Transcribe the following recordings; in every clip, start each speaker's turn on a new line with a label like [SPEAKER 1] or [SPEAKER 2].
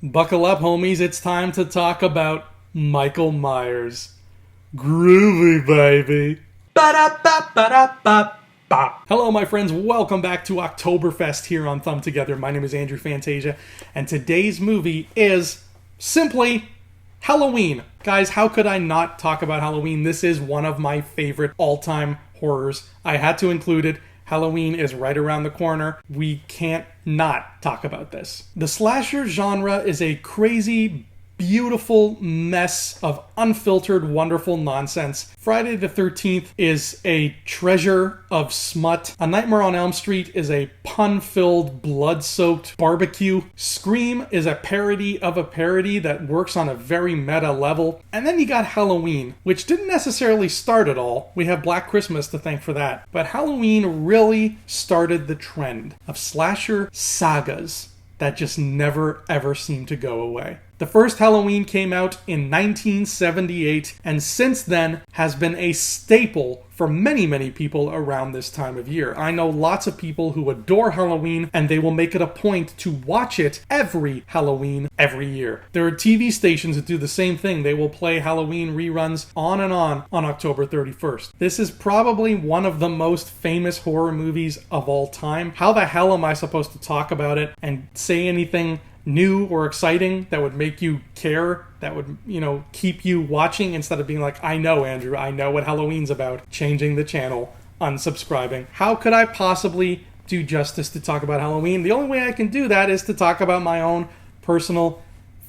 [SPEAKER 1] Buckle up, homies. It's time to talk about Michael Myers. Groovy, baby. Ba-da-ba-ba-da-ba-ba. Hello, my friends. Welcome back to Oktoberfest here on Thumb Together. My name is Andrew Fantasia, and today's movie is simply Halloween. Guys, how could I not talk about Halloween? This is one of my favorite all-time horrors. I had to include it. Halloween is right around the corner. We can't not talk about this. The slasher genre is a crazy, beautiful mess of unfiltered, wonderful nonsense. Friday the 13th is a treasure of smut. A Nightmare on Elm Street is a pun-filled, blood-soaked barbecue. Scream is a parody of a parody that works on a very meta level. And then you got Halloween, which didn't necessarily start it all. We have Black Christmas to thank for that. But Halloween really started the trend of slasher sagas that just never ever seem to go away. The first Halloween came out in 1978, and since then has been a staple for many, many people around this time of year. I know lots of people who adore Halloween, and they will make it a point to watch it every Halloween every year. There are TV stations that do the same thing. They will play Halloween reruns on October 31st. This is probably one of the most famous horror movies of all time. How the hell am I supposed to talk about it and say anything new or exciting that would make you care, that would, keep you watching instead of being like, I know, Andrew, I know what Halloween's about, changing the channel, unsubscribing. How could I possibly do justice to talk about Halloween? The only way I can do that is to talk about my own personal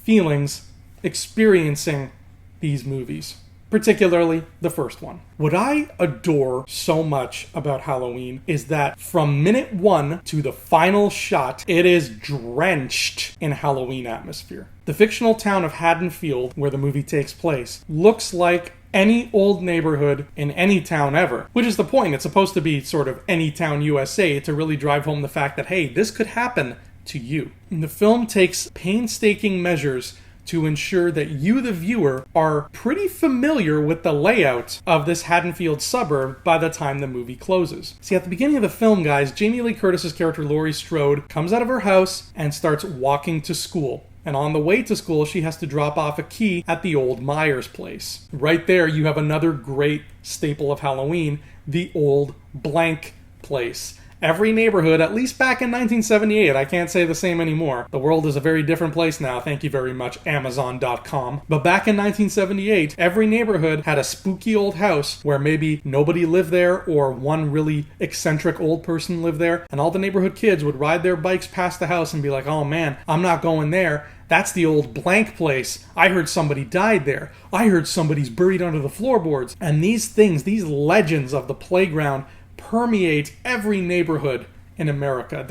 [SPEAKER 1] feelings experiencing these movies. Particularly the first one. What I adore so much about Halloween is that from minute one to the final shot, it is drenched in Halloween atmosphere. The fictional town of Haddonfield, where the movie takes place, looks like any old neighborhood in any town ever. Which is the point. It's supposed to be sort of any town USA to really drive home the fact that, hey, this could happen to you. And the film takes painstaking measures to ensure that you, the viewer, are pretty familiar with the layout of this Haddonfield suburb by the time the movie closes. See, at the beginning of the film, guys, Jamie Lee Curtis's character, Laurie Strode, comes out of her house and starts walking to school. And on the way to school, she has to drop off a key at the old Myers place. Right there, you have another great staple of Halloween, the old blank place. Every neighborhood, at least back in 1978, I can't say the same anymore. The world is a very different place now, thank you very much, Amazon.com. But back in 1978, every neighborhood had a spooky old house where maybe nobody lived there or one really eccentric old person lived there, and all the neighborhood kids would ride their bikes past the house and be like, oh man, I'm not going there. That's the old blank place. I heard somebody died there. I heard somebody's buried under the floorboards. And these things, these legends of the playground, permeate every neighborhood in America.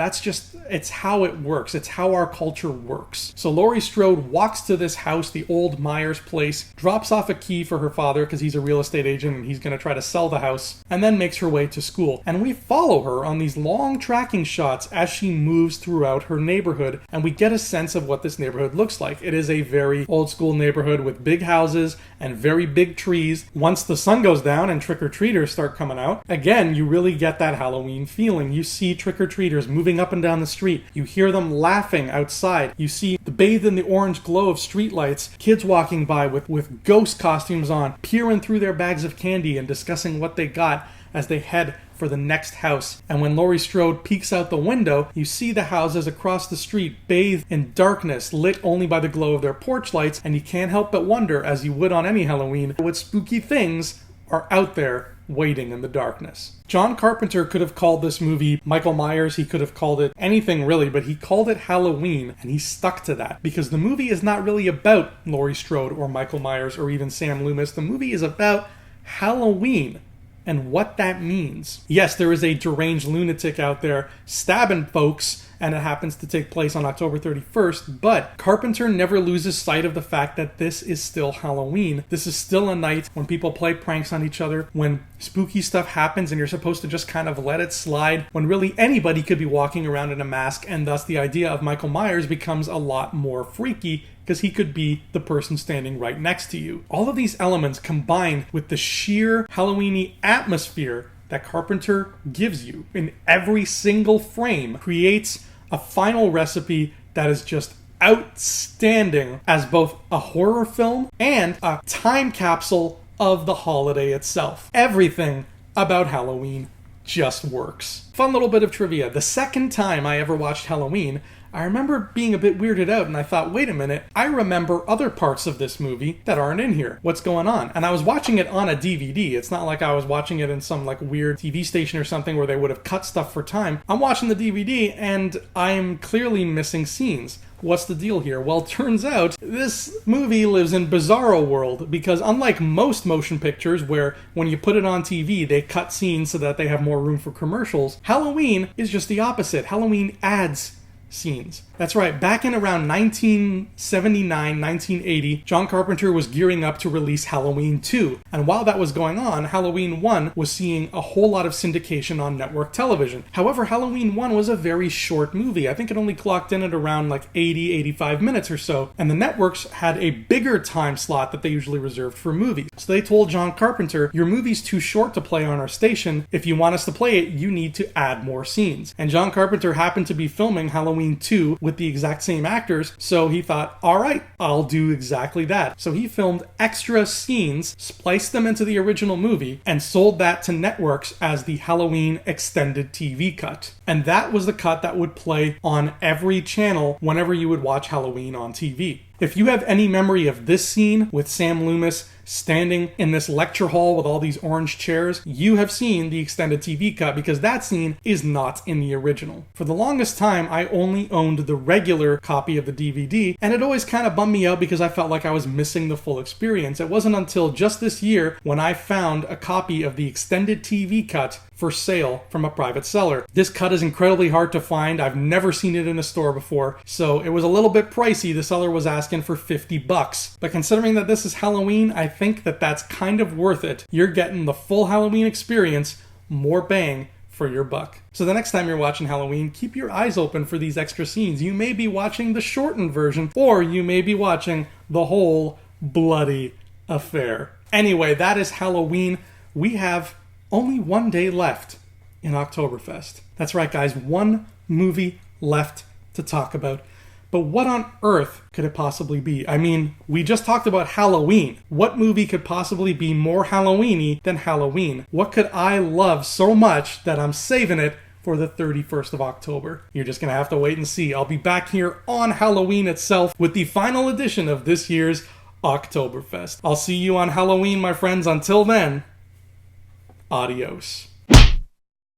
[SPEAKER 1] It's how it works. It's how our culture works. So Laurie Strode walks to this house, the old Myers place, drops off a key for her father because he's a real estate agent and he's going to try to sell the house, and then makes her way to school. And we follow her on these long tracking shots as she moves throughout her neighborhood, and we get a sense of what this neighborhood looks like. It is a very old school neighborhood with big houses and very big trees. Once the sun goes down and trick-or-treaters start coming out, again, you really get that Halloween feeling. You see trick-or-treaters moving up and down the street. You hear them laughing outside. You see the bathed in the orange glow of streetlights, kids walking by with ghost costumes on, peering through their bags of candy and discussing what they got as they head for the next house. And when Laurie Strode peeks out the window, you see the houses across the street bathed in darkness, lit only by the glow of their porch lights, and you can't help but wonder, as you would on any Halloween, what spooky things are out there waiting in the darkness. John Carpenter could have called this movie Michael Myers. He could have called it anything really, but he called it Halloween, and he stuck to that because the movie is not really about Laurie Strode or Michael Myers or even Sam Loomis. The movie is about Halloween and what that means. Yes, there is a deranged lunatic out there stabbing folks, and it happens to take place on October 31st, but Carpenter never loses sight of the fact that this is still Halloween. This is still a night when people play pranks on each other, when spooky stuff happens and you're supposed to just kind of let it slide, when really anybody could be walking around in a mask, and thus the idea of Michael Myers becomes a lot more freaky because he could be the person standing right next to you. All of these elements combined with the sheer Halloween-y atmosphere that Carpenter gives you in every single frame creates a final recipe that is just outstanding as both a horror film and a time capsule of the holiday itself. Everything about Halloween just works. Fun little bit of trivia. The second time I ever watched Halloween, I remember being a bit weirded out, and I thought, wait a minute, I remember other parts of this movie that aren't in here. What's going on? And I was watching it on a DVD. It's not like I was watching it in some like weird TV station or something where they would have cut stuff for time. I'm watching the DVD, and I'm clearly missing scenes. What's the deal here? Well, turns out this movie lives in bizarro world, because unlike most motion pictures where when you put it on TV, they cut scenes so that they have more room for commercials, Halloween is just the opposite. Halloween adds scenes. That's right, back in around 1979, 1980, John Carpenter was gearing up to release Halloween 2. And while that was going on, Halloween 1 was seeing a whole lot of syndication on network television. However, Halloween 1 was a very short movie. I think it only clocked in at around like 80, 85 minutes or so. And the networks had a bigger time slot that they usually reserved for movies. So they told John Carpenter, your movie's too short to play on our station. If you want us to play it, you need to add more scenes. And John Carpenter happened to be filming Halloween 2 with the exact same actors, so he thought, all right, I'll do exactly that. So he filmed extra scenes, spliced them into the original movie, and sold that to networks as the Halloween extended TV cut. And that was the cut that would play on every channel whenever you would watch Halloween on TV. If you have any memory of this scene with Sam Loomis standing in this lecture hall with all these orange chairs, you have seen the extended TV cut, because that scene is not in the original. For the longest time, I only owned the regular copy of the DVD, and it always kind of bummed me out because I felt like I was missing the full experience. It wasn't until just this year when I found a copy of the extended TV cut for sale from a private seller. This cut is incredibly hard to find. I've never seen it in a store before, so it was a little bit pricey. The seller was asking for $50. But considering that this is Halloween, I think that that's kind of worth it. You're getting the full Halloween experience, more bang for your buck. So the next time you're watching Halloween, keep your eyes open for these extra scenes. You may be watching the shortened version, or you may be watching the whole bloody affair. Anyway, that is Halloween. We have only one day left in OCTOBERFEST. That's right, guys, one movie left to talk about. But what on earth could it possibly be? I mean, we just talked about Halloween. What movie could possibly be more Halloween-y than Halloween? What could I love so much that I'm saving it for the 31st of October? You're just going to have to wait and see. I'll be back here on Halloween itself with the final edition of this year's OCTOBERFEST. I'll see you on Halloween, my friends. Until then, adios.